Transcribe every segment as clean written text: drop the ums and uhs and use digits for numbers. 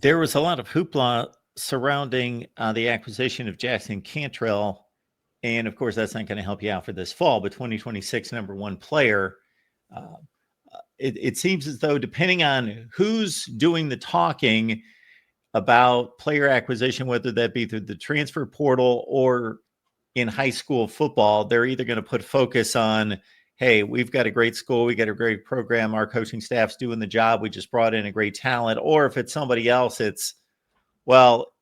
There was a lot of hoopla surrounding the acquisition of Jackson Cantwell. And of course, that's not going to help you out for this fall, but 2026 number one player. Uh, it seems as though, depending on who's doing the talking about player acquisition, whether that be through the transfer portal or in high school football, they're either going to put focus on, hey, we've got a great school, we got a great program, our coaching staff's doing the job, we just brought in a great talent. Or if it's somebody else, it's, well,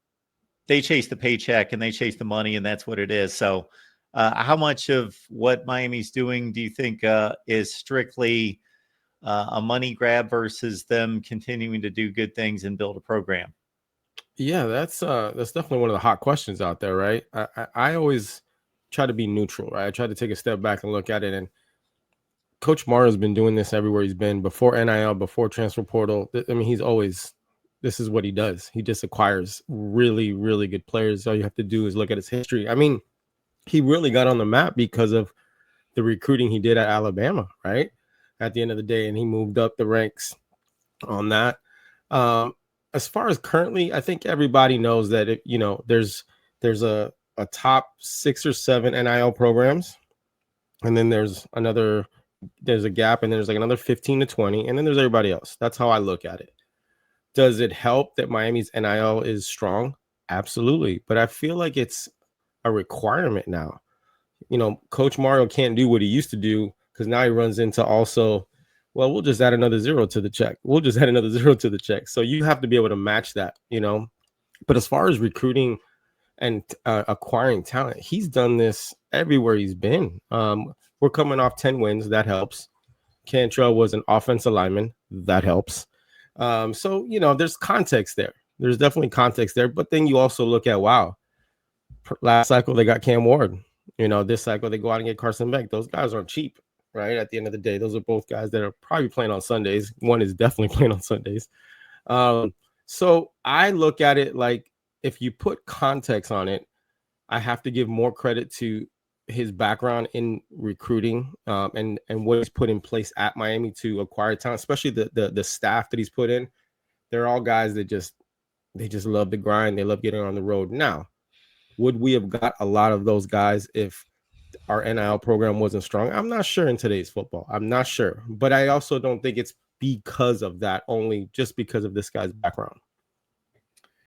they chase the paycheck and they chase the money, and that's what it is. So how much of what Miami's doing do you think is strictly a money grab versus them continuing to do good things and build a program? Yeah, that's definitely one of the hot questions out there, right? I always try to be neutral, right? I try to take a step back and look at it. And Coach Mario's been doing this everywhere he's been, before NIL, before transfer portal. I mean, this is what he does. He just acquires really, really good players. All you have to do is look at his history. I mean, he really got on the map because of the recruiting he did at Alabama, right? At the end of the day, and he moved up the ranks on that. As far as currently, I think everybody knows that there's a top 6 or 7 NIL programs, and then there's a gap, and there's like another 15 to 20, and then there's everybody else. That's how I look at it. Does it help that Miami's NIL is strong? Absolutely. But I feel like it's a requirement now. Coach Mario can't do what he used to do, because now he runs into also, well, we'll just add another zero to the check. We'll just add another zero to the check. So you have to be able to match that, But as far as recruiting and acquiring talent, he's done this everywhere he's been. We're coming off 10 wins. That helps. Cantrell was an offensive lineman. That helps. So, there's context there. There's definitely context there. But then you also look at, wow, last cycle they got Cam Ward. This cycle they go out and get Carson Beck. Those guys aren't cheap, right? At the end of the day, those are both guys that are probably playing on Sundays. One is definitely playing on Sundays. So I look at it like, if you put context on it, I have to give more credit to his background in recruiting and what he's put in place at Miami to acquire talent, especially the staff that he's put in. They're all guys that just love the grind. They love getting on the road. Now, would we have got a lot of those guys if our NIL program wasn't strong? I'm not sure in today's football. I'm not sure. But I also don't think it's because of that, only just because of this guy's background.